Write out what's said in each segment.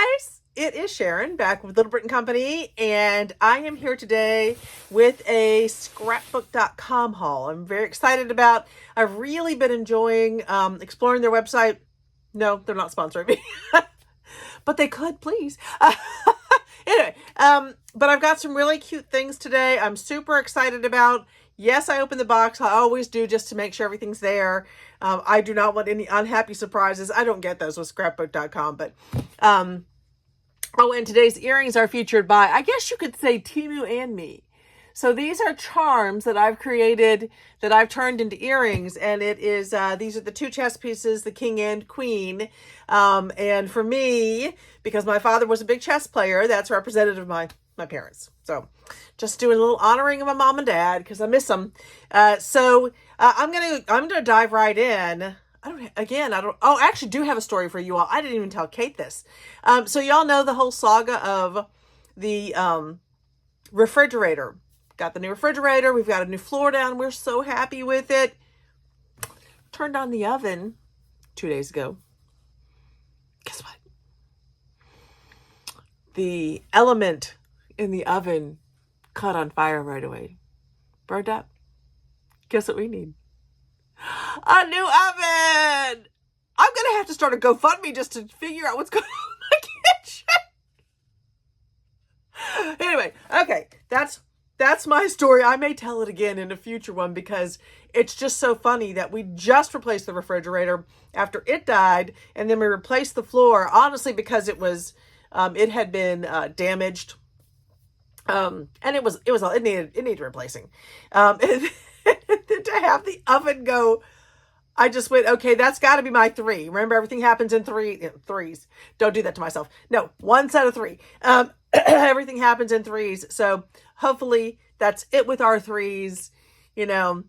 guys, it is Sharon back with Little Britain Company, and I am here today with a scrapbook.com haul. I'm very excited about. I've really been enjoying exploring their website. No, they're not sponsoring me, but they could, please. Anyway, but I've got some really cute things today. I'm super excited about. Yes, I opened the box. I always do, just to make sure everything's there. I do not want any unhappy surprises. I don't get those with scrapbook.com, but oh, and today's earrings are featured by, I guess you could say, Timu and me. So these are charms that I've created, that I've turned into earrings, and it is these are the two chess pieces, the king and queen. And for me, because my father was a big chess player, that's representative of my parents. So just doing a little honoring of my mom and dad because I miss them. So I'm gonna dive right in. I actually do have a story for you all. I didn't even tell Kate this. So y'all know the whole saga of the refrigerator. Got the new refrigerator. We've got a new floor down. We're so happy with it. Turned on the oven 2 days ago. Guess what? The element in the oven caught on fire right away. Burned up. Guess what we need? A new oven! I'm going to have to start a GoFundMe just to figure out what's going on in my kitchen. Anyway, okay, that's my story. I may tell it again in a future one because it's just so funny that we just replaced the refrigerator after it died, and then we replaced the floor, honestly, because it was, it had been damaged, and it needed replacing, and then to have the oven go, I just went, okay, that's got to be my 3. Remember, everything happens in threes. Don't do that to myself. No, 1 set of 3. Everything happens in 3s. So hopefully that's it with our 3s. You know,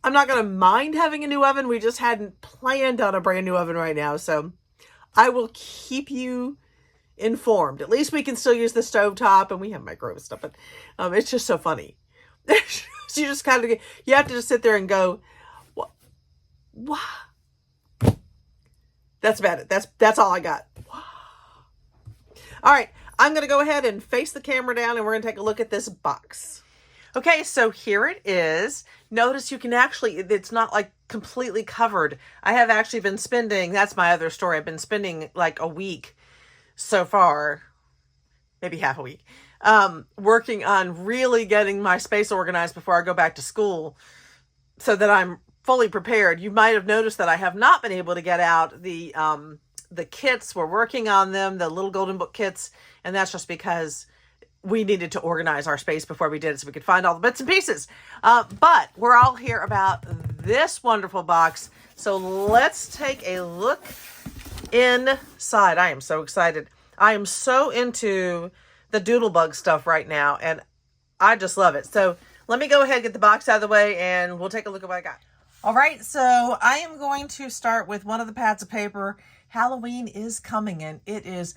I'm not going to mind having a new oven. We just hadn't planned on a brand new oven right now. So I will keep you informed. At least we can still use the stovetop, and we have microwave stuff. But it's just so funny. So you just kind of, you have to just sit there and go, what? That's about it. That's all I got. All right. I'm going to go ahead and face the camera down, and we're going to take a look at this box. Okay, so here it is. Notice you can actually, it's not like completely covered. I have actually been spending, that's my other story. I've been spending like a week so far, maybe half a week, working on really getting my space organized before I go back to school so that I'm fully prepared. You might have noticed that I have not been able to get out the kits. We're working on them, the little golden book kits, and that's just because we needed to organize our space before we did it so we could find all the bits and pieces. But we're all here about this wonderful box. So let's take a look inside. I am so excited. I am so into the Doodlebug stuff right now, and I just love it. So let me go ahead and get the box out of the way, and we'll take a look at what I got. All right, so I am going to start with one of the pads of paper. Halloween is coming, and it is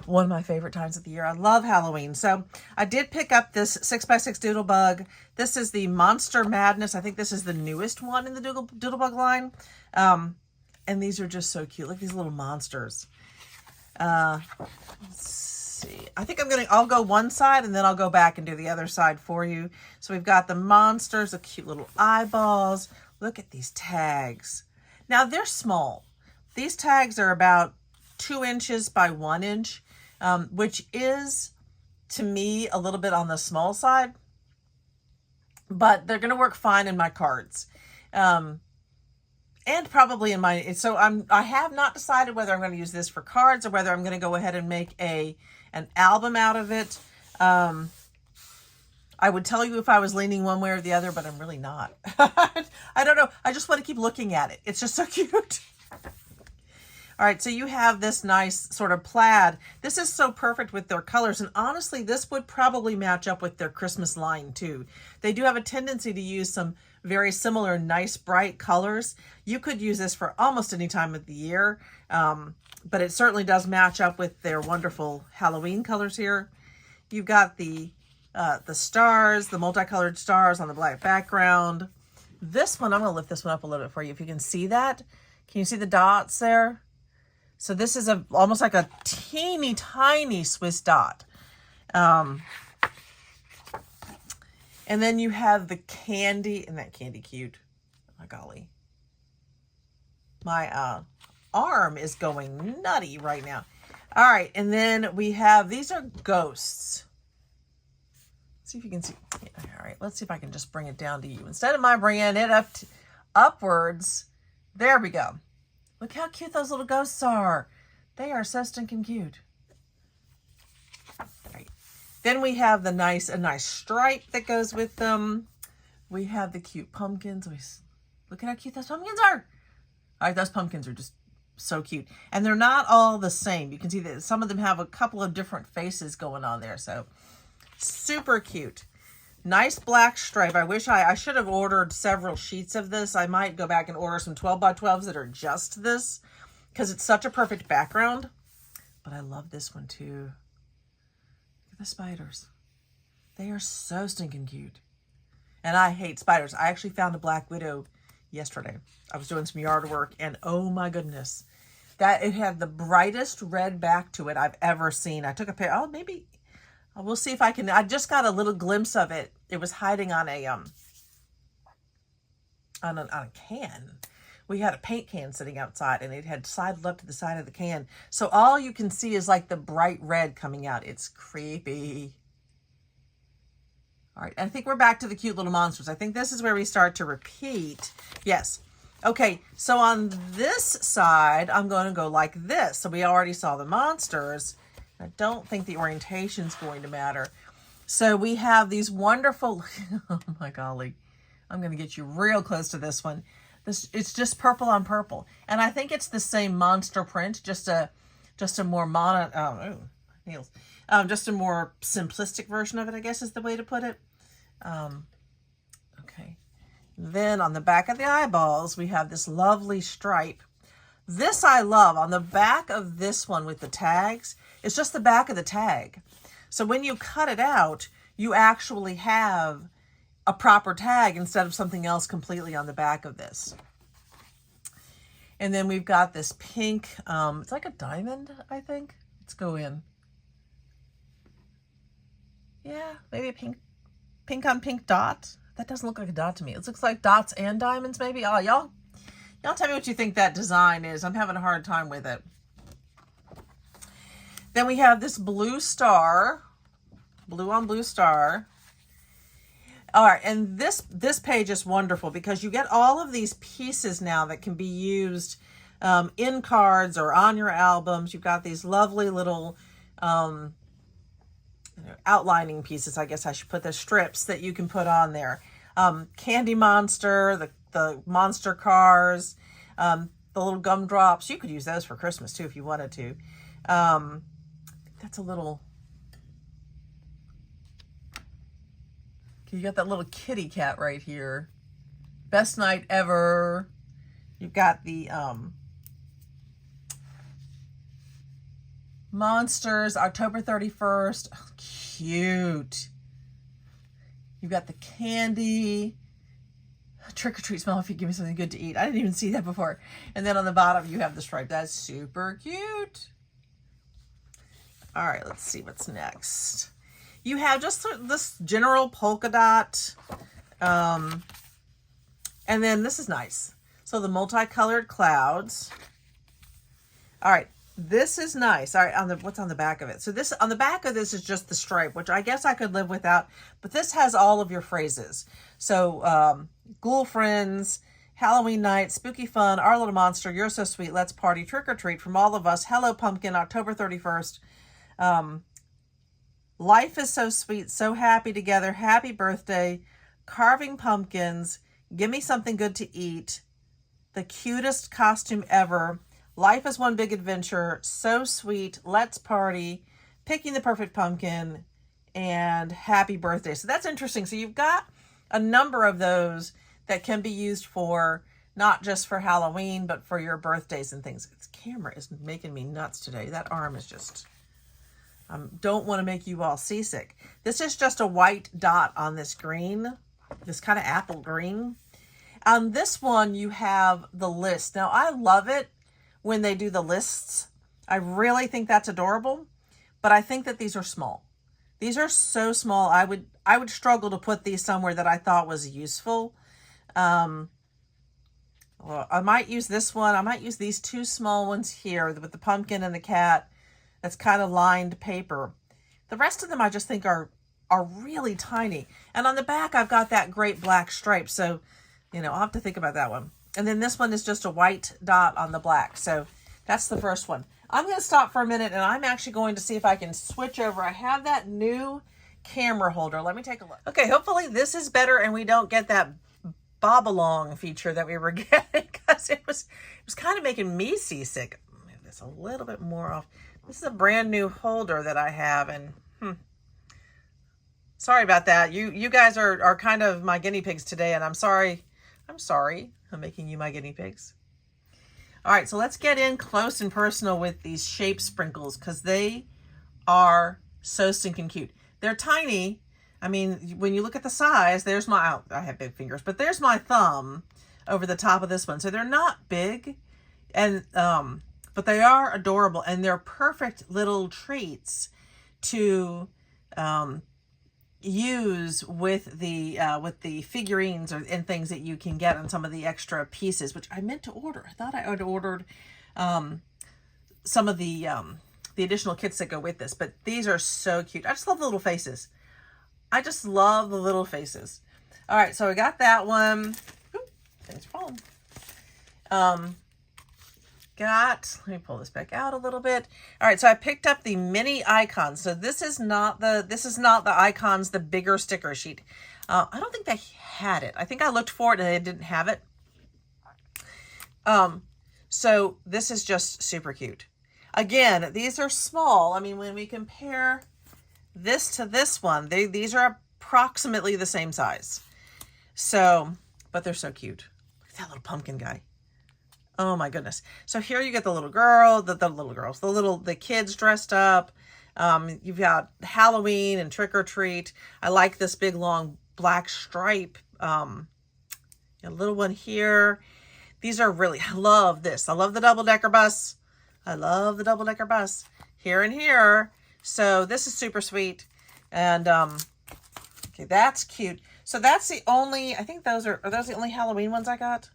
one of my favorite times of the year. I love Halloween. So I did pick up this 6x6 Doodlebug. This is the Monster Madness. I think this is the newest one in the Doodlebug line. And these are just so cute. Look at these little monsters. Let's see. I think I'll go one side, and then I'll go back and do the other side for you. So we've got the monsters, the cute little eyeballs. Look at these tags. Now they're small. These tags are about 2 inches by 1 inch, which is, to me, a little bit on the small side, but they're going to work fine in my cards. And probably in my, so I have not decided whether I'm going to use this for cards or whether I'm going to go ahead and make an album out of it. I would tell you if I was leaning one way or the other, but I'm really not. I don't know. I just want to keep looking at it. It's just so cute. All right, so you have this nice sort of plaid. This is so perfect with their colors, and honestly, this would probably match up with their Christmas line too. They do have a tendency to use some very similar, nice, bright colors. You could use this for almost any time of the year, but it certainly does match up with their wonderful Halloween colors here. You've got the stars, the multicolored stars on the black background. This one, I'm going to lift this one up a little bit for you. If you can see that, can you see the dots there? So this is almost like a teeny tiny Swiss dot. And then you have the candy. Isn't that candy cute? Oh my golly. My arm is going nutty right now. All right, and then we have, these are ghosts. Let's see if you can see. Yeah, all right, let's see if I can just bring it down to you. Instead of my bringing it upwards, there we go. Look how cute those little ghosts are. They are so stinking cute. All right. Then we have a nice stripe that goes with them. We have the cute pumpkins. Look at how cute those pumpkins are. All right, those pumpkins are just so cute. And they're not all the same. You can see that some of them have a couple of different faces going on there. So super cute. Nice black stripe. I wish I should have ordered several sheets of this. I might go back and order some 12x12s that are just this, because it's such a perfect background. But I love this one too. Look at the spiders. They are so stinking cute. And I hate spiders. I actually found a black widow yesterday. I was doing some yard work, and oh my goodness, that it had the brightest red back to it I've ever seen. I took a picture. Oh, maybe we'll see if I can. I just got a little glimpse of it. It was hiding on a can. We had a paint can sitting outside, and it had sidled up to the side of the can. So all you can see is like the bright red coming out. It's creepy. All right, I think we're back to the cute little monsters. I think this is where we start to repeat. Yes. Okay, so on this side, I'm going to go like this. So we already saw the monsters. I don't think the orientation's going to matter. So we have these wonderful, oh my golly, I'm going to get you real close to this one. It's just purple on purple. And I think it's the same monster print, just a more just a more simplistic version of it, I guess is the way to put it. Okay. Then on the back of the eyeballs, we have this lovely stripe. This I love. On the back of this one with the tags, it's just the back of the tag. So when you cut it out, you actually have a proper tag instead of something else completely on the back of this. And then we've got this pink, it's like a diamond, I think. Let's go in. Yeah, maybe a pink on pink dot. That doesn't look like a dot to me. It looks like dots and diamonds maybe. Oh, y'all tell me what you think that design is. I'm having a hard time with it. Then we have this blue star, blue on blue star. All right, and this page is wonderful because you get all of these pieces now that can be used in cards or on your albums. You've got these lovely little outlining pieces, I guess I should put, the strips that you can put on there. Candy Monster, the monster cars, the little gumdrops. You could use those for Christmas too if you wanted to. That's a little, you got that little kitty cat right here. Best night ever. You've got the monsters, October 31st. Oh, cute. You've got the candy. Trick or treat smell if you give me something good to eat. I didn't even see that before. And then on the bottom, you have the stripe. That's super cute. All right, let's see what's next. You have just this general polka dot. And then this is nice. So the multicolored clouds. All right. This is nice. All right, what's on the back of it? So this, on the back of this is just the stripe, which I guess I could live without, but this has all of your phrases. So, Ghoul Friends, Halloween Night, Spooky Fun, Our Little Monster, You're So Sweet, Let's Party, Trick or Treat, From All of Us, Hello Pumpkin, October 31st, Life is So Sweet, So Happy Together, Happy Birthday, Carving Pumpkins, Give Me Something Good to Eat, The Cutest Costume Ever, Life is One Big Adventure, So Sweet, Let's Party, Picking the Perfect Pumpkin, and Happy Birthday. So that's interesting. So you've got a number of those that can be used for, not just for Halloween, but for your birthdays and things. This camera is making me nuts today. That arm is just, don't want to make you all seasick. This is just a white dot on this green, this kind of apple green. On this one, you have the list. Now, I love it when they do the lists I really think that's adorable, but I think that these are small. These are so small. I would struggle to put these somewhere that I thought was useful. Well, I might use this one. I might use these two small ones here with the pumpkin and the cat. That's kind of lined paper. The rest of them I just think are really tiny. And on the back, I've got that great black stripe. So, you know, I'll have to think about that one. And then this one is just a white dot on the black. So that's the first one. I'm going to stop for a minute, and I'm actually going to see if I can switch over. I have that new camera holder. Let me take a look. Okay, hopefully this is better and we don't get that bob along feature that we were getting, because it was kind of making me seasick. Move this a little bit more off. This is a brand new holder that I have, and sorry about that. You guys are kind of my guinea pigs today, and I'm sorry I'm making you my guinea pigs. All right, so let's get in close and personal with these shape sprinkles, because they are so stinking cute. They're tiny. I mean, when you look at the size, there's my, I have big fingers, but there's my thumb over the top of this one. So they're not big, and but they are adorable, and they're perfect little treats to use with the figurines and things that you can get on some of the extra pieces, which I meant to order. I thought I had ordered some of the additional kits that go with this, but these are so cute. I just love the little faces. I just love the little faces. All right, so I got that one. Oop, things falling. Let me pull this back out a little bit. All right, so I picked up the mini icons. So this is not the icons, the bigger sticker sheet. I don't think they had it. I think I looked for it and they didn't have it. So this is just super cute. Again, these are small. I mean, when we compare this to this one, these are approximately the same size. So, but they're so cute. Look at that little pumpkin guy. Oh my goodness. So here you get the little girl, the little girls, the kids dressed up. You've got Halloween and trick or treat. I like this big long black stripe. A little one here. These are really, I love this. I love the double-decker bus. I love the double-decker bus here and here. So this is super sweet. And okay, that's cute. So that's the only, I think those are those the only Halloween ones I got?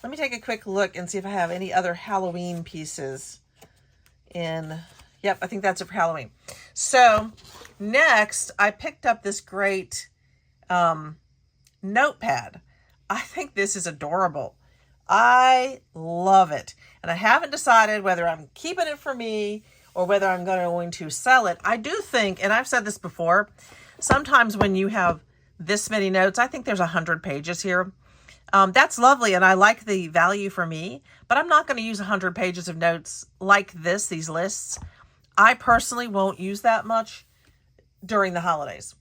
Let me take a quick look and see if I have any other Halloween pieces in. Yep, I think that's it for Halloween. So next, I picked up this great notepad. I think this is adorable. I love it. And I haven't decided whether I'm keeping it for me or whether I'm going to sell it. I do think, and I've said this before, sometimes when you have this many notes, I think there's 100 pages here. That's lovely, and I like the value for me, but I'm not going to use 100 pages of notes like this, these lists. I personally won't use that much during the holidays.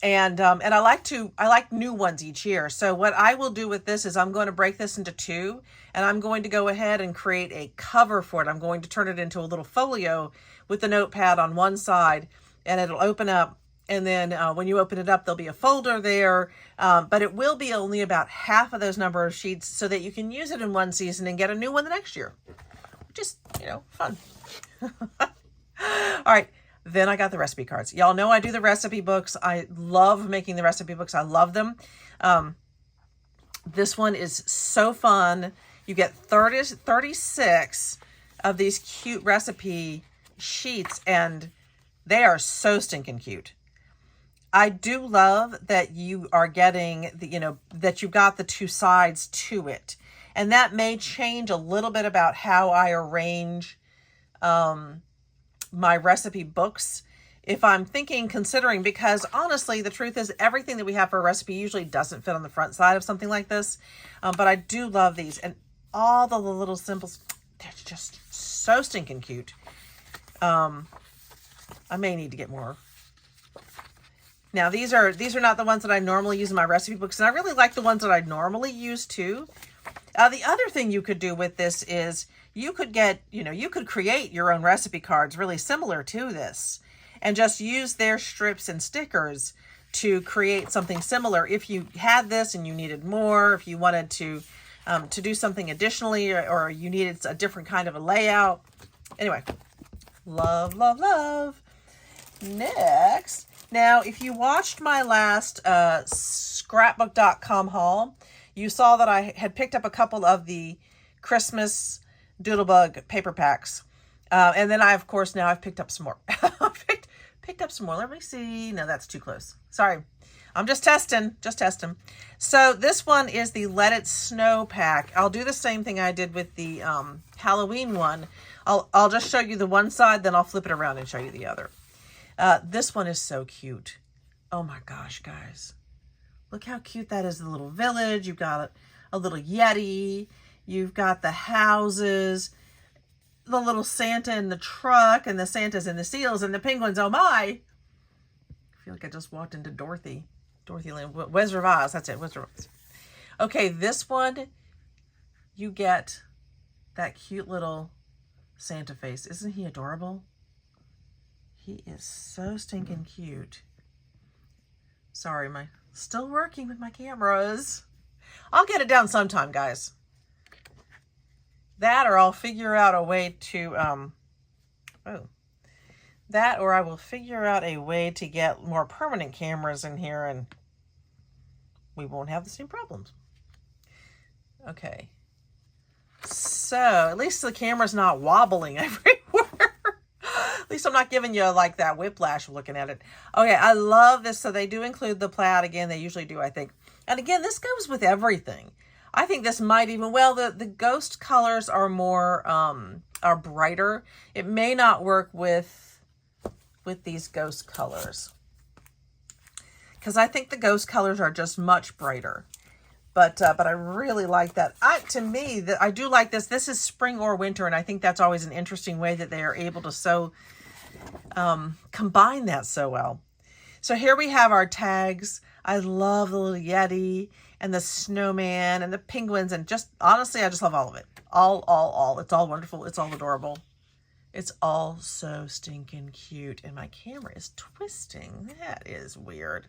And I like new ones each year. So what I will do with this is I'm going to break this into two, and I'm going to go ahead and create a cover for it. I'm going to turn it into a little folio with the notepad on one side, and it'll open up. And then when you open it up, there'll be a folder there, but it will be only about half of those number of sheets so that you can use it in one season and get a new one the next year. Just, fun. All right. Then I got the recipe cards. Y'all know I do the recipe books. I love making the recipe books. I love them. This one is so fun. You get 36 of these cute recipe sheets, and they are so stinking cute. I do love that you are getting that you've got the two sides to it. And that may change a little bit about how I arrange my recipe books. If I'm considering, because honestly, the truth is everything that we have for a recipe usually doesn't fit on the front side of something like this. But I do love these, and all the little symbols, they're just so stinking cute. I may need to get more. Now, these are not the ones that I normally use in my recipe books, and I really like the ones that I normally use too. The other thing you could do with this is you could create your own recipe cards really similar to this and just use their strips and stickers to create something similar. If you had this and you needed more, if you wanted to do something additionally, or you needed a different kind of a layout. Anyway, Love, love, love. Next, now if you watched my last scrapbook.com haul, you saw that I had picked up a couple of the Christmas Doodlebug paper packs. And then I, of course, now I've picked up some more. picked up some more. Let me see. No, that's too close. Sorry. I'm just testing. So this one is the Let It Snow pack. I'll do the same thing I did with the Halloween one. I'll just show you the one side, then I'll flip it around and show you the other. This one is so cute. Oh my gosh, guys. Look how cute that is, the little village. You've got a little Yeti. You've got the houses, the little Santa in the truck, and the Santas and the seals and the penguins. Oh my. I feel like I just walked into Dorothy Land. Wizard of Oz. That's it. Wizard of Oz. Okay, this one, you get that cute little Santa face. Isn't he adorable? He is so stinking cute. Sorry, still working with my cameras. I'll get it down sometime, guys. That or I'll figure out a way to, that or I will figure out a way to get more permanent cameras in here and we won't have the same problems. Okay. So, at least the camera's not wobbling everywhere. At least I'm not giving you like that whiplash looking at it. Okay, I love this. So they do include the plaid. Again, they usually do, I think. And again, this goes with everything. I think this might even, well, the ghost colors are more, are brighter. It may not work with these ghost colors, because I think the ghost colors are just much brighter. But I really like that. To me, I do like this. This is spring or winter, and I think that's always an interesting way that they are able to combine that so well. So here we have our tags. I love the little Yeti and the snowman and the penguins, and just honestly, I just love all of it. All. It's all wonderful. It's all adorable. It's all so stinking cute, and my camera is twisting. That is weird.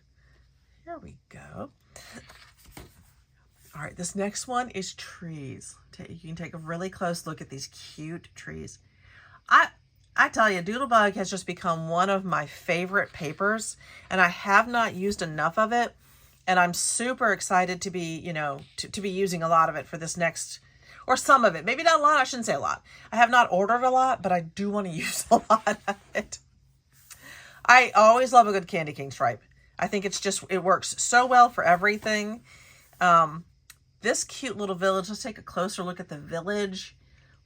Here we go. All right, this next one is trees. You can take a really close look at these cute trees. I tell you, Doodlebug has just become one of my favorite papers, and I have not used enough of it, and I'm super excited to be, to be using a lot of it for this next, or some of it. Maybe not a lot, I shouldn't say a lot. I have not ordered a lot, but I do want to use a lot of it. I always love a good Candy King stripe. I think it works so well for everything. This cute little village, let's take a closer look at the village.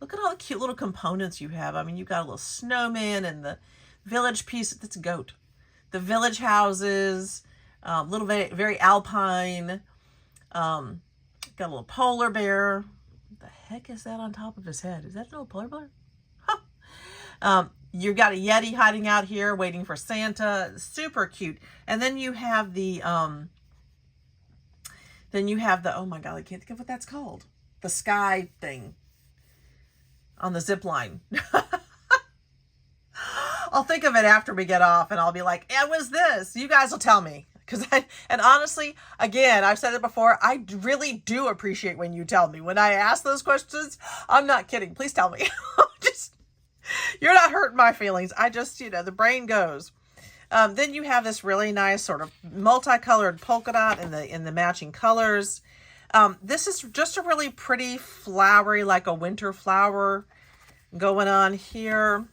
Look at all the cute little components you have. I mean, you've got a little snowman and the village piece. That's a goat. The village houses, little very alpine. Got a little polar bear. What the heck is that on top of his head? Is that an old polar bear? Huh. You've got a Yeti hiding out here waiting for Santa. Super cute. And then you have the, oh my God, I can't think of what that's called. The sky thing on the zip line. I'll think of it after we get off and I'll be like, it was this. You guys will tell me. And honestly, again, I've said it before, I really do appreciate when you tell me. When I ask those questions, I'm not kidding. Please tell me. You're not hurting my feelings. I just, the brain goes. Then you have this really nice sort of multicolored polka dot in the matching colors. This is just a really pretty flowery, like a winter flower going on here.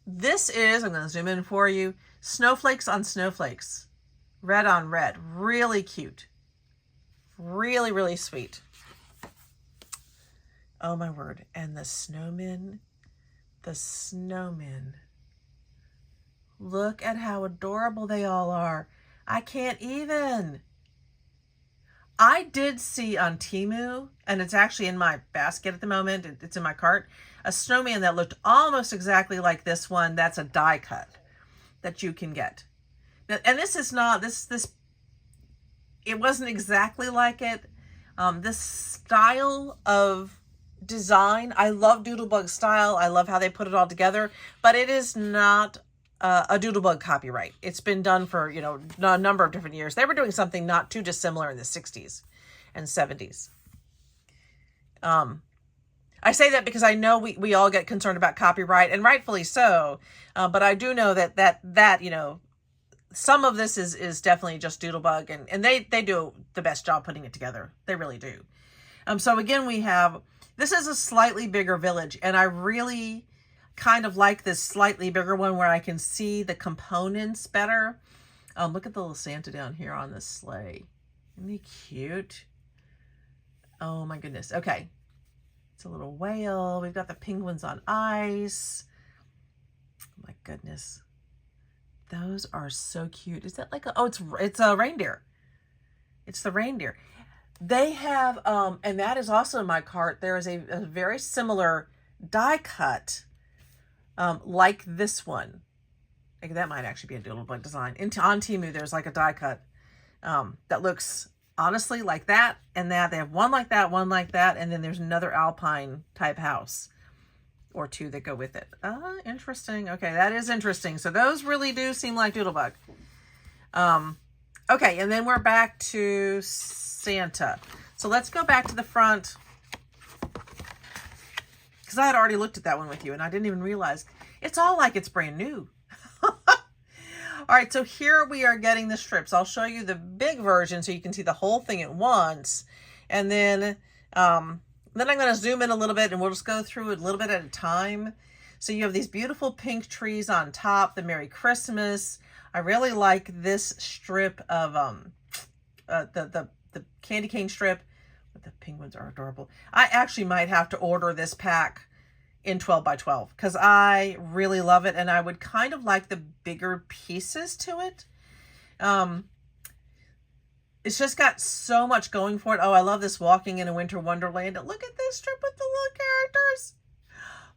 This is, I'm going to zoom in for you, snowflakes on snowflakes, red on red. Really cute. Really, really sweet. Oh my word. And the snowmen. Look at how adorable they all are. I can't even. I did see on Temu, and it's actually in my basket at the moment, it's in my cart, a snowman that looked almost exactly like this one. That's a die cut that you can get. Now, and this is not, it wasn't exactly like it. This style of design, I love Doodlebug style. I love how they put it all together, but it is not a Doodlebug copyright. It's been done for, a number of different years. They were doing something not too dissimilar in the 60s and 70s. I say that because I know we all get concerned about copyright, and rightfully so. But I do know that you know, some of this is definitely just Doodlebug, and they do the best job putting it together. They really do. So again, this is a slightly bigger village, and I really kind of like this slightly bigger one where I can see the components better. Look at the little Santa down here on this sleigh. Isn't he cute? Oh my goodness. Okay. It's a little whale. We've got the penguins on ice. Oh my goodness. Those are so cute. Is that like it's a reindeer. It's the reindeer. They have, and that is also in my cart. There is a very similar die cut, like this one. Like that might actually be a Doodlebug design. On Temu, there's like a die cut that looks honestly like that and that. They have one like that, and then there's another alpine type house or two that go with it. Interesting. Okay, that is interesting. So those really do seem like Doodlebug. Okay, and then we're back to Santa. So let's go back to the front, because I had already looked at that one with you and I didn't even realize it's all like it's brand new. All right, so here we are getting the strips. I'll show you the big version so you can see the whole thing at once. And then I'm going to zoom in a little bit and we'll just go through it a little bit at a time. So you have these beautiful pink trees on top, the Merry Christmas. I really like this strip of the candy cane strip. But the penguins are adorable. I actually might have to order this pack in 12 by 12 because I really love it, and I would kind of like the bigger pieces to it. It's just got so much going for it. Oh, I love this walking in a winter wonderland. Look at this strip with the little characters.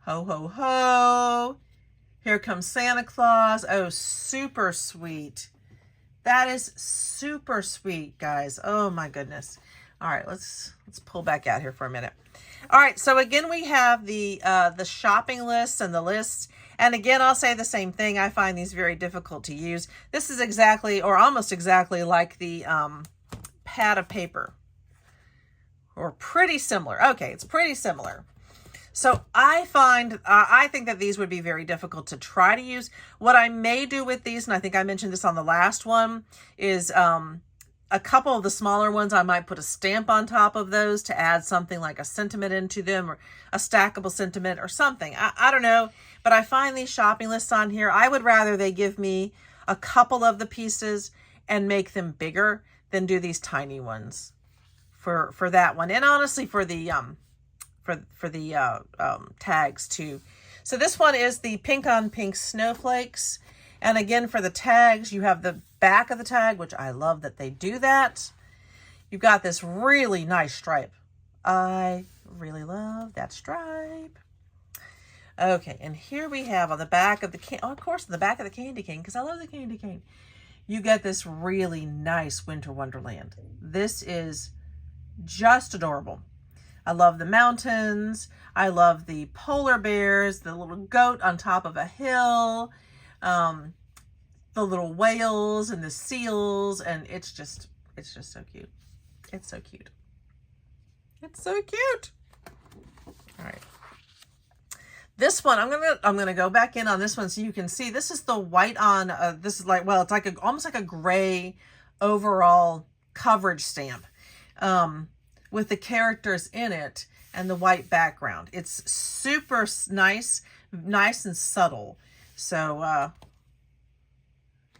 Ho, ho, ho. Here comes Santa Claus. Oh, super sweet. That is super sweet, guys. Oh my goodness. All right, let's pull back out here for a minute. All right, so again, we have the shopping lists and the lists. And again, I'll say the same thing. I find these very difficult to use. This is exactly, or almost exactly like the pad of paper. Or pretty similar. Okay, it's pretty similar. So I think that these would be very difficult to try to use. What I may do with these, and I think I mentioned this on the last one, is a couple of the smaller ones, I might put a stamp on top of those to add something like a sentiment into them, or a stackable sentiment or something. I don't know, but I find these shopping lists on here, I would rather they give me a couple of the pieces and make them bigger than do these tiny ones for that one. And honestly, for the tags too. So this one is the pink on pink snowflakes. And again, for the tags, you have the back of the tag, which I love that they do that. You've got this really nice stripe. I really love that stripe. Okay, and here we have on the back of the of course, on the back of the candy cane, because I love the candy cane, you get this really nice winter wonderland. This is just adorable. I love the mountains. I love the polar bears, the little goat on top of a hill, the little whales and the seals, and it's just so cute. It's so cute. It's so cute. All right. This one, I'm gonna go back in on this one so you can see. This is the white on. This is like, well, it's like almost like a gray overall coverage stamp, with the characters in it and the white background. It's super nice and subtle. So a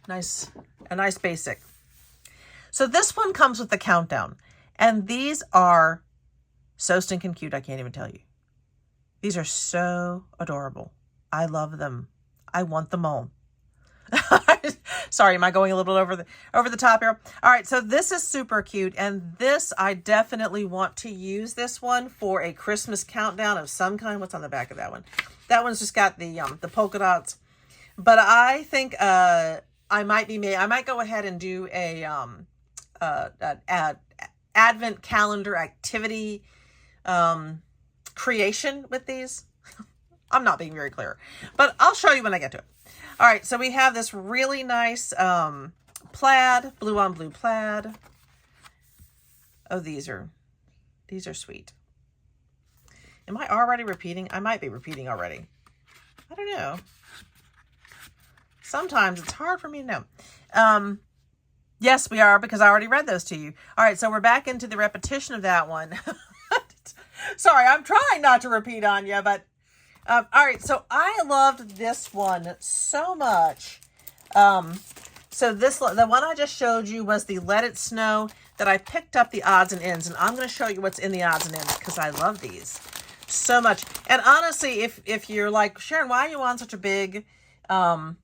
nice basic. So this one comes with the countdown, and these are so stinking cute. I can't even tell you. These are so adorable. I love them. I want them all. Sorry, am I going a little over the top here? All right, so this is super cute, and this, I definitely want to use this one for a Christmas countdown of some kind. What's on the back of that one? That one's just got the polka dots. But I think I might go ahead and do a advent calendar activity creation with these. I'm not being very clear, but I'll show you when I get to it. All right, so we have this really nice plaid, blue on blue plaid. Oh, these are sweet. Am I already repeating? I might be repeating already. I don't know. Sometimes it's hard for me to know. Yes, we are, because I already read those to you. All right, so we're back into the repetition of that one. Sorry, I'm trying not to repeat on you, but all right, so I loved this one so much. So the one I just showed you was the Let It Snow that I picked up the odds and ends, and I'm going to show you what's in the odds and ends because I love these so much. And honestly, if you're like, Sharon, why are you on such a big Doodlebug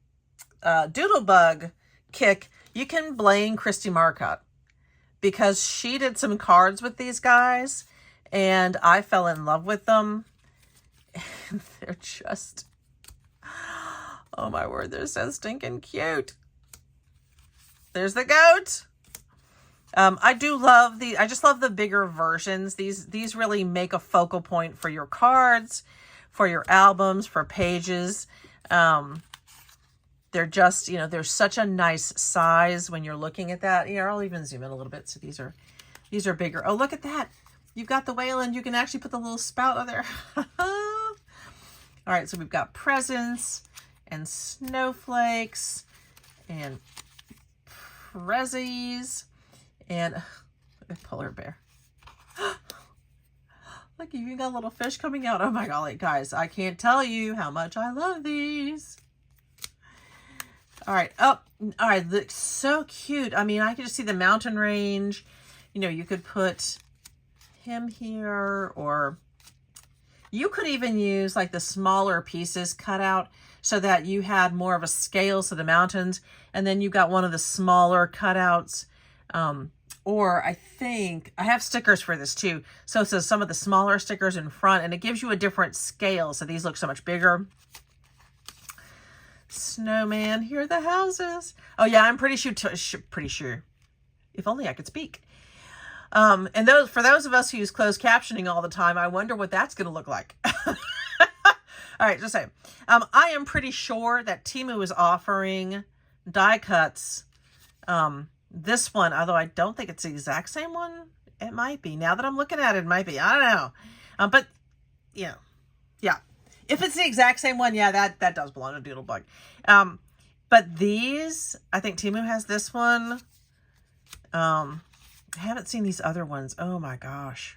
kick? You can blame Christy Marcotte, because she did some cards with these guys and I fell in love with them. And they're just, oh my word, they're so stinking cute. There's the goat. I just love the bigger versions. These really make a focal point for your cards, for your albums, for pages. They're just, they're such a nice size when you're looking at that. Here, I'll even zoom in a little bit. So these are bigger. Oh, look at that. You've got the whale and you can actually put the little spout on there. All right, so we've got presents and snowflakes and prezzies and a polar bear. Look, you even got a little fish coming out. Oh my golly, guys, I can't tell you how much I love these. All right. Oh, all right. Looks so cute. I mean, I can just see the mountain range. You could put him here, or you could even use like the smaller pieces cut out so that you had more of a scale to the mountains. And then you got one of the smaller cutouts. Or I think I have stickers for this too. So it says some of the smaller stickers in front, and it gives you a different scale. So these look so much bigger. Snowman, here are the houses. Oh yeah, I'm pretty sure. If only I could speak. And for those of us who use closed captioning all the time, I wonder what that's going to look like. All right, just saying. I am pretty sure that Temu is offering die cuts. This one, although I don't think it's the exact same one, it might be. Now that I'm looking at it, it might be. I don't know. But yeah. If it's the exact same one, yeah, that does belong to Doodlebug. But these, I think Temu has this one. I haven't seen these other ones. Oh my gosh.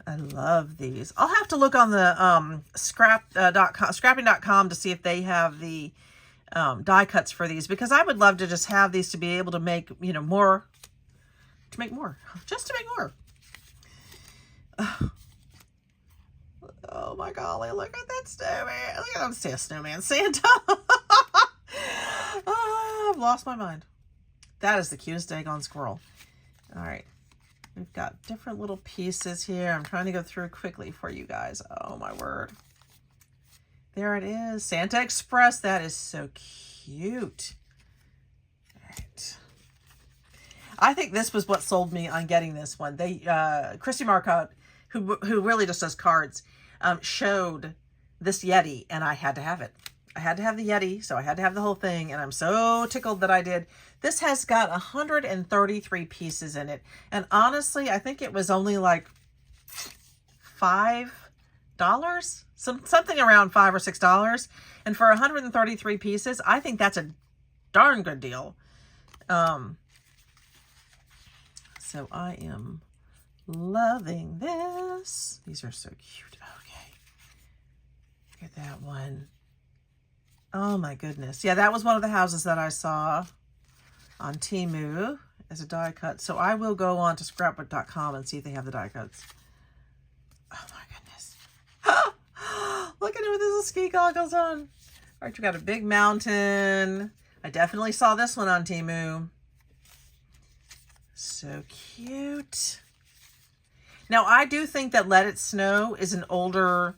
I love these. I'll have to look on the scrapping.com to see if they have the die cuts for these, because I would love to just have these to be able to make, more. Just to make more. Oh my golly, look at that snowman. Look at that snowman. Santa. Oh, I've lost my mind. That is the cutest daggone squirrel. All right. We've got different little pieces here. I'm trying to go through quickly for you guys. Oh my word. There it is. Santa Express. That is so cute. All right. I think this was what sold me on getting this one. Christy Marcotte, who really just does cards, showed this Yeti, and I had to have it. I had to have the Yeti, so I had to have the whole thing, and I'm so tickled that I did. This has got 133 pieces in it, and honestly, I think it was only like $5, something around $5 or $6, and for 133 pieces, I think that's a darn good deal. So I am loving this. These are so cute. Okay. Look at that one. Oh my goodness. Yeah, that was one of the houses that I saw on Temu as a die cut. So I will go on to scrapbook.com and see if they have the die cuts. Oh my goodness. Look at it with his ski goggles on. All right, you got a big mountain. I definitely saw this one on Temu. So cute. Now, I do think that Let It Snow is an older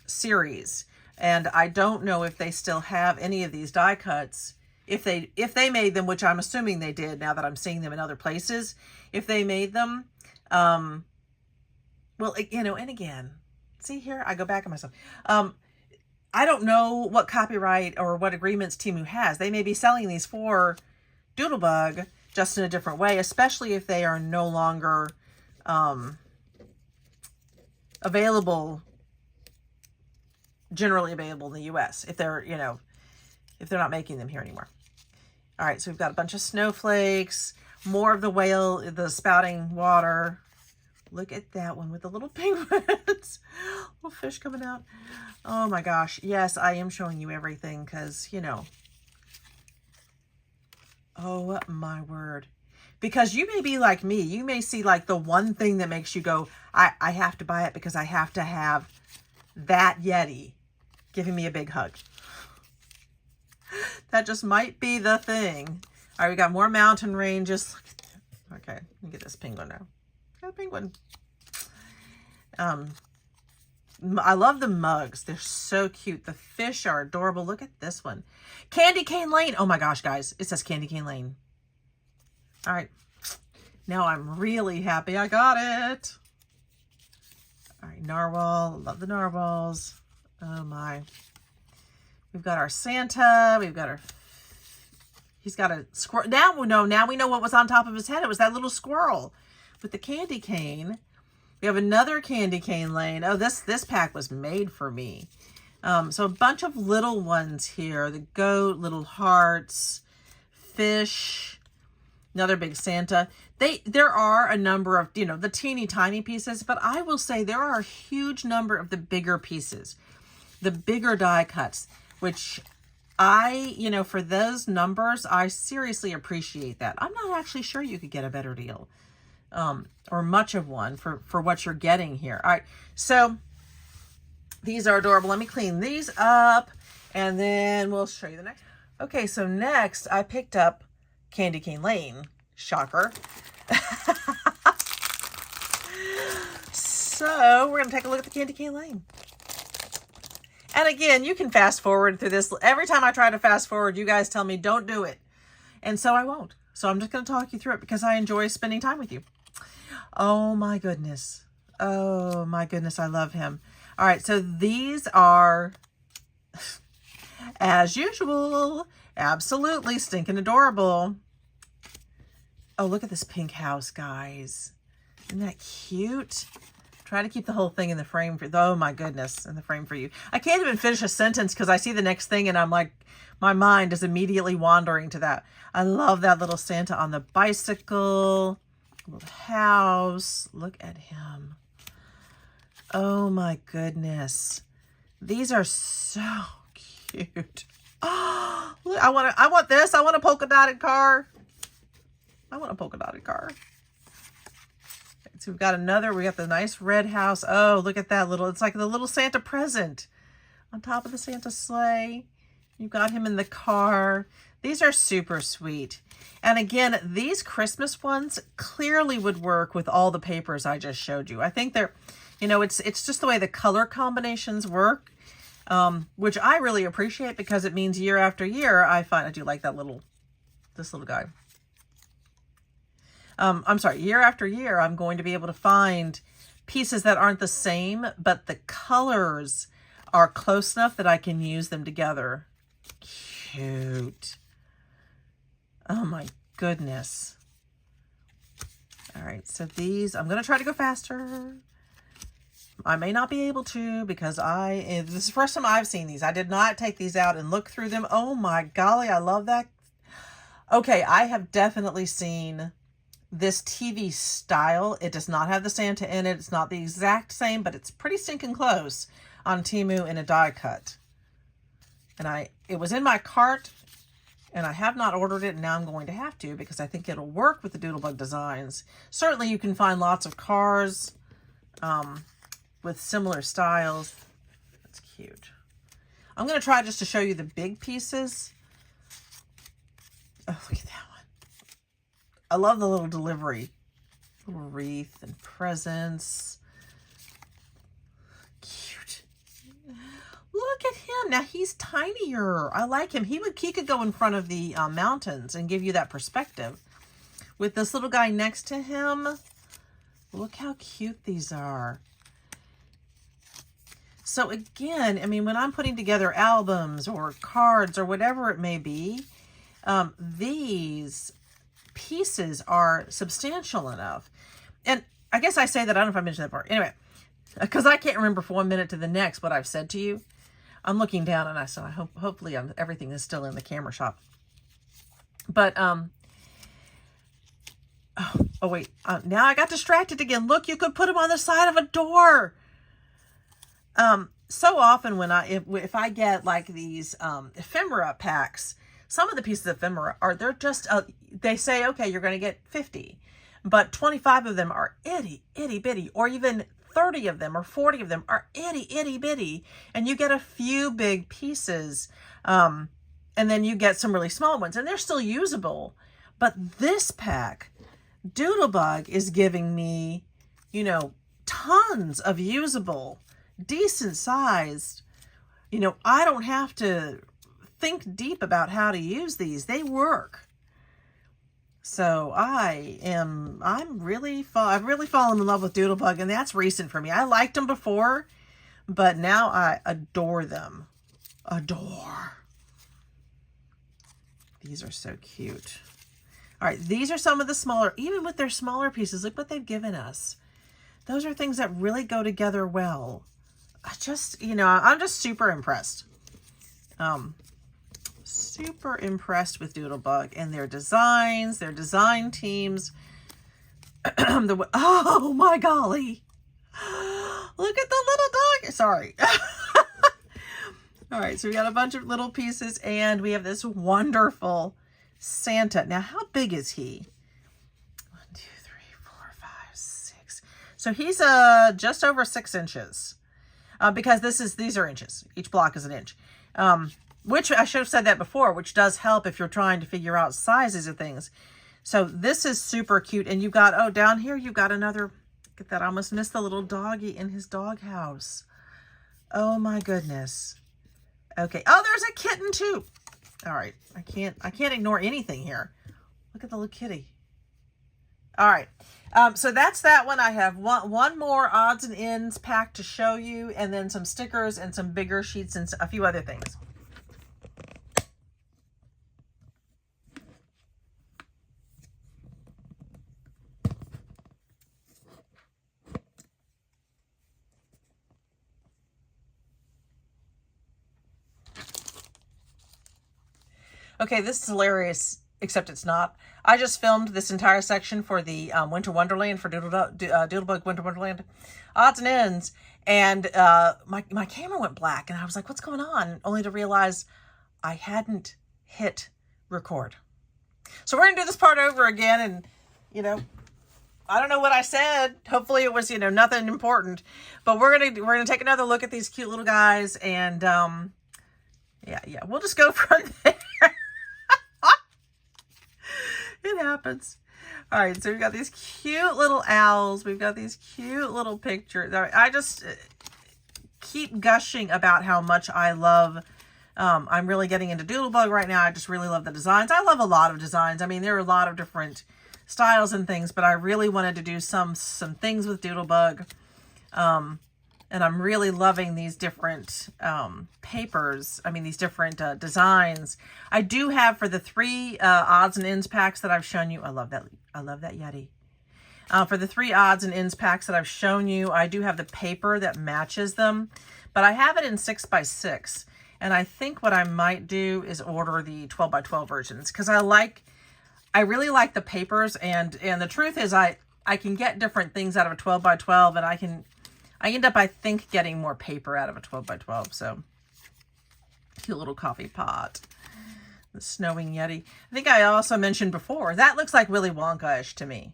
series, and I don't know if they still have any of these die cuts. If they made them, which I'm assuming they did now that I'm seeing them in other places, if they made them, well, and again, see here, I go back on myself. I don't know what copyright or what agreements Temu has. They may be selling these for Doodlebug just in a different way, especially if they are no longer available, generally available in the US, if they're, if they're not making them here anymore. All right, so we've got a bunch of snowflakes, more of the whale, the spouting water. Look at that one with the little penguins. Little fish coming out. Oh my gosh. Yes, I am showing you everything because, oh my word. Because you may be like me. You may see like the one thing that makes you go, I have to buy it because I have to have that Yeti giving me a big hug. That just might be the thing. All right, we got more mountain ranges. Okay, let me get this penguin now. Got a penguin. I love the mugs. They're so cute. The fish are adorable. Look at this one. Candy Cane Lane. Oh my gosh, guys. It says Candy Cane Lane. All right. Now I'm really happy I got it. All right, narwhal. Love the narwhals. Oh my. We've got our Santa. We've got our... He's got a squirrel. Now we know what was on top of his head. It was that little squirrel with the candy cane. We have another Candy Cane Lane. Oh, this pack was made for me. So a bunch of little ones here. The goat, little hearts, fish, another big Santa. There are a number of, the teeny tiny pieces, but I will say there are a huge number of the bigger pieces, the bigger die cuts, which for those numbers, I seriously appreciate that. I'm not actually sure you could get a better deal. Or much of one for what you're getting here. All right, so these are adorable. Let me clean these up, and then we'll show you the next. Okay, so next I picked up Candy Cane Lane. Shocker. So we're going to take a look at the Candy Cane Lane. And again, you can fast forward through this. Every time I try to fast forward, you guys tell me don't do it. And so I won't. So I'm just going to talk you through it because I enjoy spending time with you. Oh my goodness. Oh my goodness. I love him. All right. So these are, as usual, absolutely stinking adorable. Oh, look at this pink house, guys. Isn't that cute? Try to keep the whole thing in the frame for, oh my goodness, in the frame for you. I can't even finish a sentence because I see the next thing and I'm like, my mind is immediately wandering to that. I love that little Santa on the bicycle, little house. Look at him. Oh my goodness. These are so cute. Oh, look, I want this. I want a polka dotted car. I want a polka dotted car. So we got the nice red house. Oh, look at that little, it's like the little Santa present on top of the Santa sleigh. You've got him in the car. These are super sweet. And again, these Christmas ones clearly would work with all the papers I just showed you. I think they're, it's just the way the color combinations work, which I really appreciate because it means year after year, I do like this little guy. I'm sorry, year after year, I'm going to be able to find pieces that aren't the same, but the colors are close enough that I can use them together. Cute. Oh my goodness. All right, so these, I'm going to try to go faster. I may not be able to because this is the first time I've seen these. I did not take these out and look through them. Oh my golly, I love that. Okay, I have definitely seen this TV style. It does not have the Santa in it. It's not the exact same, but it's pretty stinking close on Temu in a die cut. And it was in my cart and I have not ordered it, and now I'm going to have to because I think it'll work with the Doodlebug designs. Certainly you can find lots of cars with similar styles. That's cute. I'm going to try just to show you the big pieces. Oh, look at that one. I love the little delivery. Little wreath and presents. Cute. Look at him. Now he's tinier. I like him. He could go in front of the mountains and give you that perspective. With this little guy next to him. Look how cute these are. So again, I mean, when I'm putting together albums or cards or whatever it may be, these pieces are substantial enough. And I guess I say that, I don't know if I mentioned that part. Anyway, because I can't remember from 1 minute to the next what I've said to you. I'm looking down and I hopefully everything is still in the camera shot. But, oh wait, now I got distracted again. Look, you could put them on the side of a door. So often when if I get like these, ephemera packs, some of the pieces of ephemera they're just, they say, okay, you're going to get 50, but 25 of them are itty bitty, or even 30 of them or 40 of them are itty bitty, and you get a few big pieces, and then you get some really small ones, and they're still usable. But this pack, Doodlebug, is giving me, tons of usable, decent sized, I don't have to think deep about how to use these. They work. So I've really fallen in love with Doodlebug, and that's recent for me. I liked them before, but now I adore them. Adore. These are so cute. All right, these are some of the smaller, even with their smaller pieces, look what they've given us. Those are things that really go together well. I'm just super impressed. Super impressed with Doodlebug and their designs, their design teams. Oh my golly. Look at the little dog. Sorry. All right, so we got a bunch of little pieces, and we have this wonderful Santa. Now, how big is he? 1, 2, 3, 4, 5, 6. So he's just over 6 inches. Because these are inches. Each block is an inch. Which I should have said that before, which does help if you're trying to figure out sizes of things. So this is super cute. And you've got, down here, you've got another, look at that. I almost missed the little doggy in his doghouse. Oh my goodness. Okay. Oh, there's a kitten too. All right. I can't ignore anything here. Look at the little kitty. All right. So that's that one. I have one more odds and ends pack to show you, and then some stickers and some bigger sheets and a few other things. Okay, this is hilarious, except it's not. I just filmed this entire section for the Winter Wonderland, for Doodlebug Winter Wonderland odds and ends, and my camera went black, and I was like, what's going on? Only to realize I hadn't hit record. So we're going to do this part over again, and, I don't know what I said. Hopefully it was, nothing important, but we're going to take another look at these cute little guys, and yeah, we'll just go from there. It happens. All right, so we've got these cute little owls. We've got these cute little pictures. I just keep gushing about how much I love. I'm really getting into Doodlebug right now. I just really love the designs. I love a lot of designs. I mean, there are a lot of different styles and things, but I really wanted to do some things with Doodlebug. And I'm really loving these different papers. I mean, these different designs. I do have, for the 3 odds and ends packs that I've shown you. I love that Yeti. For the 3 odds and ends packs that I've shown you, I do have the paper that matches them. But I have it in 6x6. And I think what I might do is order the 12x12 versions. Because I really like the papers. And the truth is, I can get different things out of a 12x12. And I end up, I think, getting more paper out of a 12x12. So, cute little coffee pot. The snowing Yeti. I think I also mentioned before, that looks like Willy Wonka-ish to me.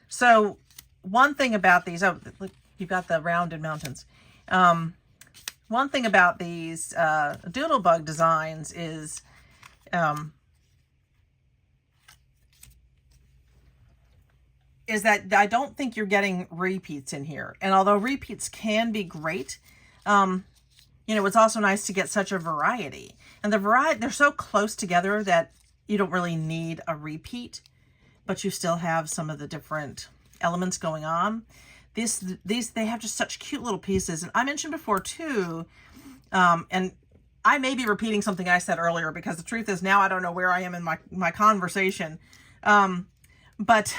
So one thing about these, look, you've got the rounded mountains. One thing about these Doodlebug designs is that I don't think you're getting repeats in here. And although repeats can be great, it's also nice to get such a variety. And they're so close together that you don't really need a repeat, but you still have some of the different elements going on. They have just such cute little pieces. And I mentioned before too, and I may be repeating something I said earlier, because the truth is now I don't know where I am in my conversation. But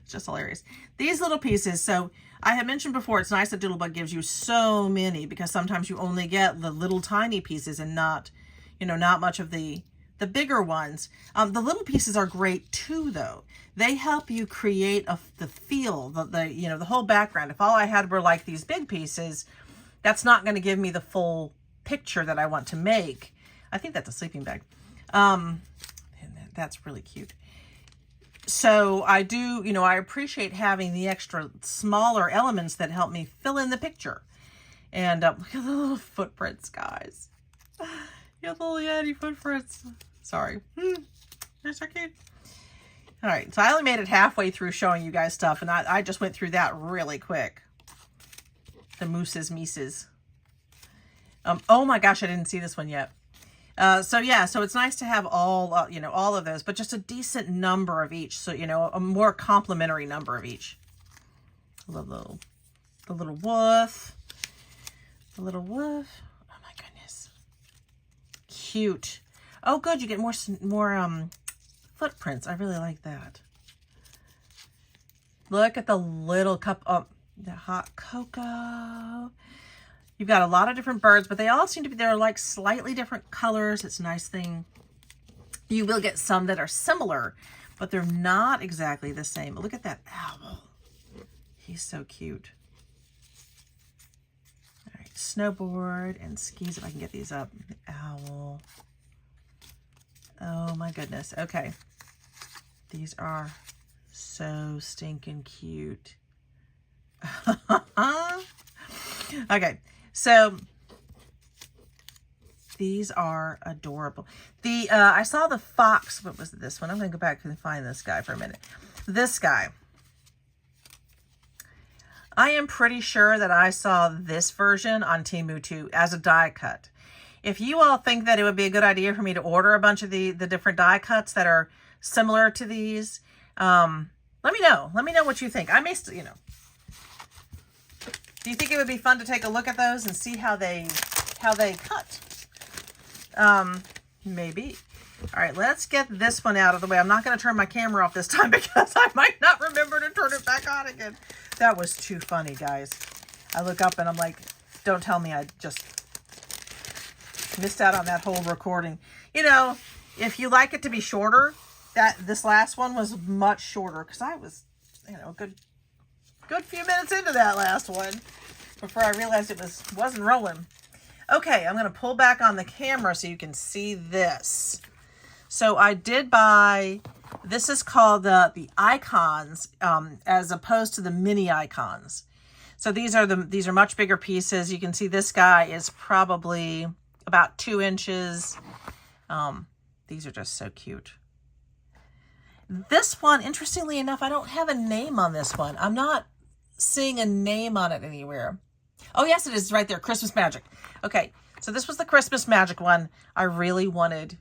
It's just hilarious. These little pieces, so I had mentioned before, it's nice that Doodlebug gives you so many because sometimes you only get the little tiny pieces and not, you know, not much of the bigger ones. The little pieces are great too, though. They help you create the feel, you know, the whole background. If all I had were like these big pieces, that's not going to give me the full picture that I want to make. I think that's a sleeping bag. And that's really cute. So I do, you know, I appreciate having the extra smaller elements that help me fill in the picture. And look at the little footprints, guys. You have little Yeti footprints. Sorry. They're so cute. All right, so I only made it halfway through showing you guys stuff, and I just went through that really quick. The mooses, Mises. Oh my gosh, I didn't see this one yet. So yeah, so it's nice to have all, you know, all of those, but just a decent number of each. So, you know, a more complementary number of each. The little wolf. The little wolf. Oh my goodness. Cute. Oh, good. You get more footprints. I really like that. Look at the little cup of the hot cocoa. You've got a lot of different birds, but they all seem to be, they're like slightly different colors. It's a nice thing. You will get some that are similar, but they're not exactly the same. But look at that owl. He's so cute. All right, snowboard and skis, if I can get these up. The owl. Oh my goodness. Okay. These are so stinking cute. Okay. So these are adorable. I saw the fox. What was this one? I'm going to go back and find this guy for a minute. This guy. I am pretty sure that I saw this version on Temu too as a die cut. If you all think that it would be a good idea for me to order a bunch of the different die cuts that are similar to these, let me know. Let me know what you think. I may still, you know. Do you think it would be fun to take a look at those and see how they cut? Maybe. All right, let's get this one out of the way. I'm not going to turn my camera off this time because I might not remember to turn it back on again. That was too funny, guys. I look up and I'm like, don't tell me I just missed out on that whole recording. You know, if you like it to be shorter, this last one was much shorter because I was, you know, a good few minutes into that last one before I realized it wasn't rolling. Okay, I'm going to pull back on the camera so you can see this. So I did buy, this is called the icons, as opposed to the mini icons. So these are much bigger pieces. You can see this guy is probably about 2 inches. These are just so cute. This one, interestingly enough, I don't have a name on this one. I'm not seeing a name on it anywhere. Oh, yes, it is right there. Christmas Magic. Okay, so this was the Christmas Magic one. I really wanted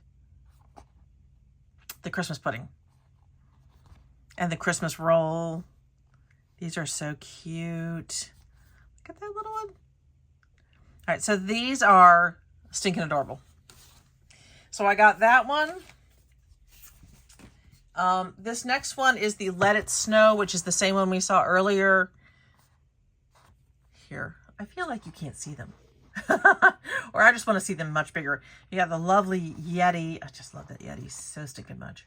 the Christmas pudding and the Christmas roll. These are so cute. Look at that little one. All right, so these are stinking adorable. So I got that one. This next one is the Let It Snow, which is the same one we saw earlier. Here, I feel like you can't see them. Or I just want to see them much bigger. You got the lovely Yeti. I just love that Yeti so stinking much.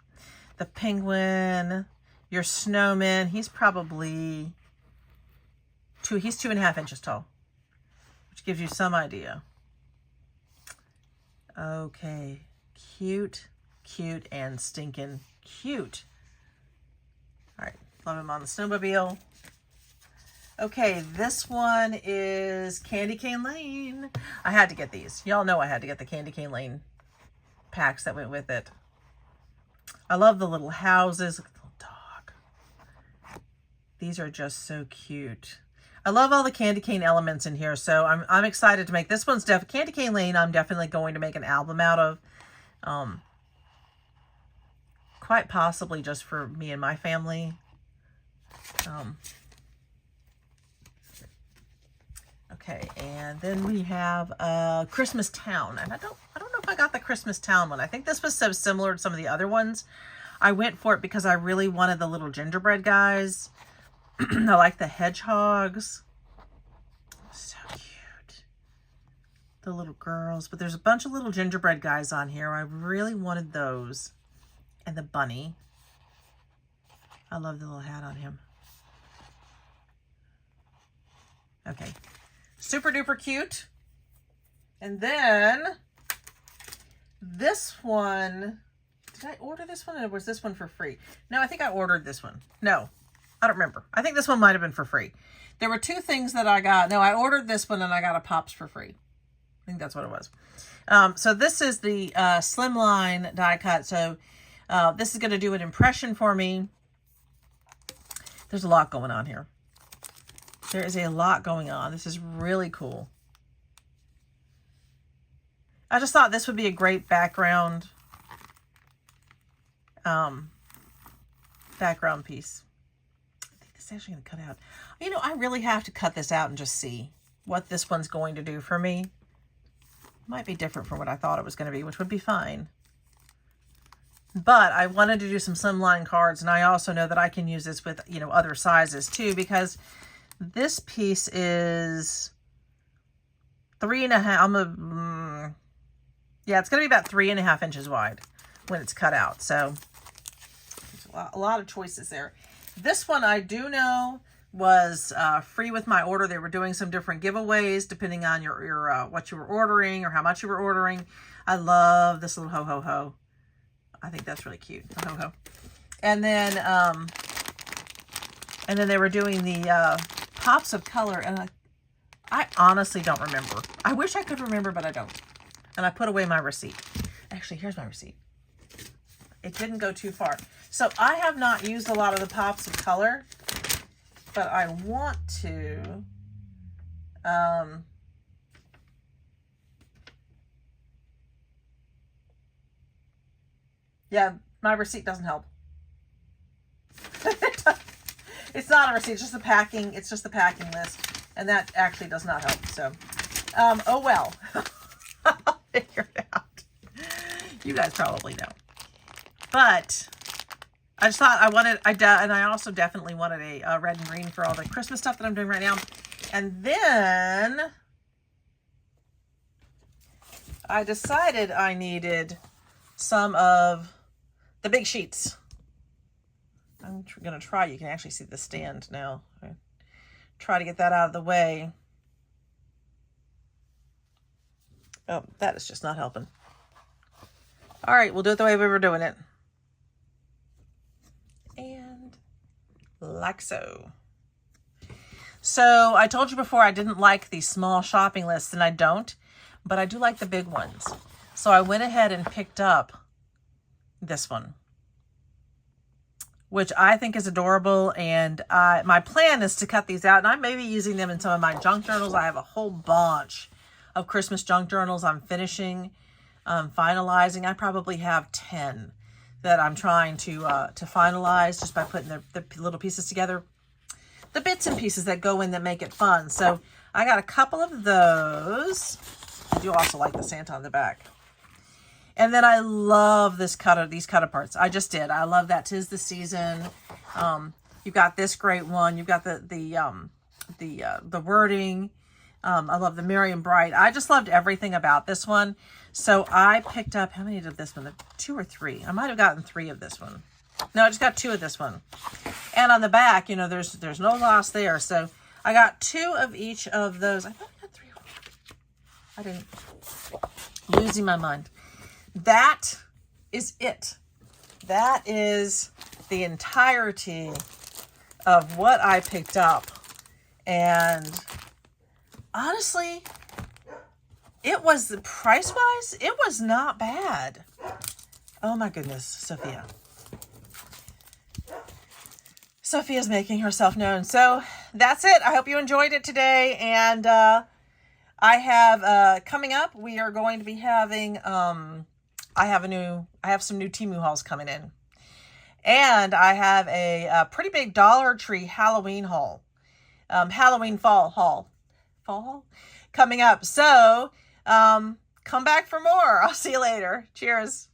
The penguin, your snowman. He's probably he's 2.5 inches tall, which gives you some idea. Okay, cute, and stinking cute. All right, love him on the snowmobile. Okay, this one is Candy Cane Lane. I had to get these. Y'all know I had to get the Candy Cane Lane packs that went with it. I love the little houses. Look at the little dog. These are just so cute. I love all the candy cane elements in here, so I'm excited to make this one's Candy Cane Lane. I'm definitely going to make an album out of. Quite possibly just for me and my family. Okay, and then we have Christmas Town. And I don't know if I got the Christmas Town one. I think this was so similar to some of the other ones. I went for it because I really wanted the little gingerbread guys. I like the hedgehogs. So cute. The little girls. But there's a bunch of little gingerbread guys on here. I really wanted those. And the bunny. I love the little hat on him. Okay. Super duper cute. And then this one, did I order this one or was this one for free? No, I think I ordered this one. No, I don't remember. I think this one might have been for free. There were two things that I got. No, I ordered this one and I got a Pops for free. I think that's what it was. So this is the Slimline die cut. So this is going to do an impression for me. There's a lot going on here. There is a lot going on. This is really cool. I just thought this would be a great background background piece. I think this is actually going to cut out. You know, I really have to cut this out and just see what this one's going to do for me. Might be different from what I thought it was going to be, which would be fine. But I wanted to do some slimline cards, and I also know that I can use this with, you know, other sizes too, because this piece is 3.5. Yeah, it's going to be about 3.5 inches wide when it's cut out. So a lot of choices there. This one I do know was free with my order. They were doing some different giveaways depending on your what you were ordering or how much you were ordering. I love this little ho ho ho. I think that's really cute. Ho ho. And then they were doing the pops of color, and I honestly don't remember. I wish I could remember, but I don't. And I put away my receipt. Actually, here's my receipt. It didn't go too far. So I have not used a lot of the pops of color, but I want to. Yeah, my receipt doesn't help. It's not a receipt, it's just the packing. It's just the packing list. And that actually does not help. So, oh well. I'll figure it out. You guys probably know. But I just thought and I also definitely wanted a red and green for all the Christmas stuff that I'm doing right now. And then I decided I needed some of the big sheets. I'm going to try. You can actually see the stand now. Try to get that out of the way. Oh, that is just not helping. All right, we'll do it the way we were doing it. And like so. So I told you before I didn't like these small shopping lists, and I don't, but I do like the big ones. So I went ahead and picked up this one, which I think is adorable. And my plan is to cut these out, and I may be using them in some of my junk journals. I have a whole bunch of Christmas junk journals I'm finishing, finalizing. I probably have 10 that I'm trying to finalize just by putting the little pieces together. The bits and pieces that go in that make it fun. So I got a couple of those. I do also like the Santa on the back. And then I love these cutter parts. I just did. I love that 'Tis the Season. You've got this great one. You've got the wording. I love the Merry and Bright. I just loved everything about this one. So I picked up, how many did this one? 2 or 3. I might have gotten 3 of this one. No, I just got 2 of this one. And on the back, you know, there's no loss there. So I got 2 of each of those. I thought I got 3 of them. I didn't. Losing my mind. That is it. That is the entirety of what I picked up. And honestly, it was, price-wise, it was not bad. Oh my goodness, Sophia. Sophia's making herself known. So that's it. I hope you enjoyed it today. And I have coming up, we are going to be having I have some new Temu hauls coming in. And I have a pretty big Dollar Tree Halloween haul. Halloween fall haul coming up. So come back for more. I'll see you later. Cheers.